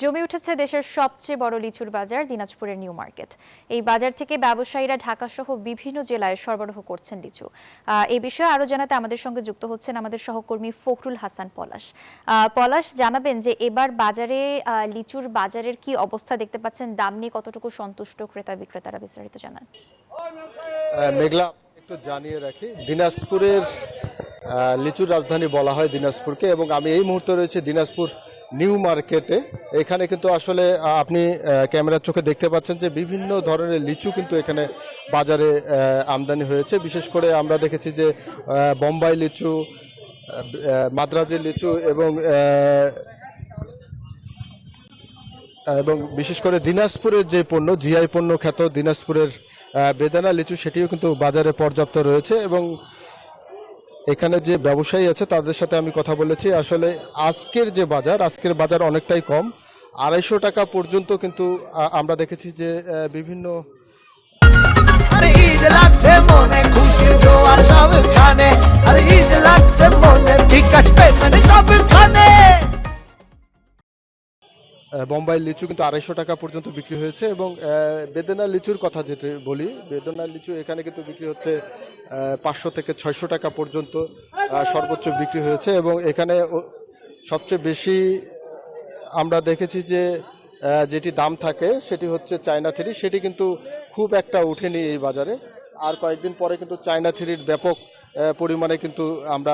জমে উঠেছে দেশের সবচেয়ে বড় লিচুর বাজার দিনাজপুরের নিউ মার্কেট। এই বাজার থেকে ব্যবসায়ীরা ঢাকা সহ বিভিন্ন জেলায় সরবরাহ করছেন লিচু। এই বিষয়ে আরো জানাতে আমাদের সঙ্গে যুক্ত হচ্ছেন আমাদের সহকর্মী ফখরুল হাসান পলাশ। পলাশ, জানাবেন যে এবার বাজারে লিচুর বাজারের কি অবস্থা দেখতে পাচ্ছেন, দাম নিয়ে কতটুকু সন্তুষ্ট ক্রেতা বিক্রেতারা, বিস্তারিত জানান। মেঘলা, একটু জানিয়ে রাখি, দিনাজপুরের লিচুর রাজধানী বলা হয় দিনাজপুরকে, এবং আমি এই মুহূর্তে রয়েছে দিনাজপুর নিউ মার্কেটে। এখানে কিন্তু আসলে আপনি ক্যামেরার চোখে দেখতে পাচ্ছেন যে বিভিন্ন ধরনের লিচু কিন্তু এখানে বাজারে আমদানি হয়েছে। বিশেষ করে আমরা দেখেছি যে বোম্বাই লিচু, মাদ্রাজি লিচু এবং বিশেষ করে দিনাজপুরের যে পণ্য, জিআই পণ্য খ্যাত দিনাজপুরের বেদানা লিচু, সেটিও কিন্তু বাজারে পর্যাপ্ত রয়েছে। এবং এখানে যে ব্যবসায়ী আছে তাদের সাথে আমি কথা বলেছি। আসলে আজকের বাজার অনেকটাই কম, 250 টাকা পর্যন্ত কিন্তু আমরা দেখেছি যে বিভিন্ন ঈদ লাগছে মনে, খুশি জোয়ার সবখানে, আর ঈদ লাগছে মনে, বিকাশ পেমেন্ট সবখানে। বোম্বাই লিচু কিন্তু 250 টাকা পর্যন্ত বিক্রি হয়েছে। এবং বেদানা লিচুর কথা যেটা বলি, বেদানা লিচু এখানে কিন্তু বিক্রি হচ্ছে 500 থেকে 600 টাকা পর্যন্ত সর্বোচ্চ বিক্রি হয়েছে। এবং এখানে সবচেয়ে বেশি আমরা দেখেছি যে যেটি দাম থাকে সেটি হচ্ছে চায়না থ্রি, সেটি কিন্তু খুব একটা ওঠেনি এই বাজারে। আর কয়েকদিন পরে কিন্তু চায়না থ্রির ব্যাপক পরিমাণে কিন্তু আমরা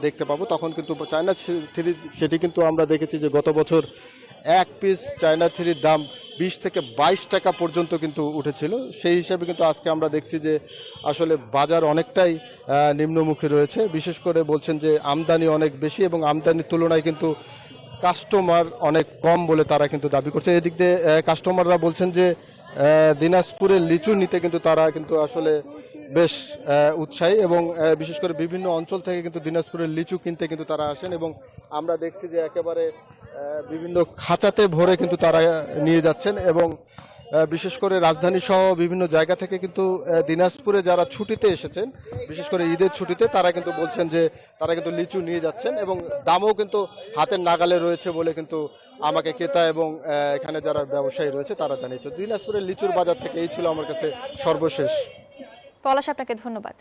দেখতে পাবো। তখন কিন্তু চায়না থ্রি, সেটি কিন্তু আমরা দেখেছি যে গত বছর এক পিস চায়না থ্রির দাম 20 থেকে 22 টাকা পর্যন্ত কিন্তু উঠেছিল। সেই হিসাবে কিন্তু আজকে আমরা দেখছি যে আসলে বাজার অনেকটাই নিম্নমুখী রয়েছে। বিশেষ করে বলছেন যে আমদানি অনেক বেশি, এবং আমদানির তুলনায় কিন্তু কাস্টমার অনেক কম বলে তারা কিন্তু দাবি করছে। এদিক দিয়ে কাস্টমাররা বলছেন যে দিনাজপুরের লিচু নিতে কিন্তু তারা কিন্তু আসলে বেশ উৎসাহী, এবং বিশেষ করে বিভিন্ন অঞ্চল থেকে কিন্তু দিনাজপুরের লিচু কিনতে কিন্তু তারা আসেন। এবং আমরা দেখছি যে একেবারে বিভিন্ন খাঁচাতে ভরে কিন্তু তারা নিয়ে যাচ্ছেন। এবং বিশেষ করে রাজধানী সহ বিভিন্ন জায়গা থেকে কিন্তু দিনাজপুরে যারা ছুটিতে এসেছেন, বিশেষ করে ঈদের ছুটিতে, তারা কিন্তু বলছেন যে তারা কিন্তু লিচু নিয়ে যাচ্ছেন, এবং দামও কিন্তু হাতের নাগালে রয়েছে বলে কিন্তু আমাকে ক্রেতা এবং এখানে যারা ব্যবসায়ী রয়েছে তারা জানিয়েছে। দিনাজপুরের লিচুর বাজার থেকে এই ছিল আমার কাছে সর্বশেষ। পলাশ, আপনাকে ধন্যবাদ।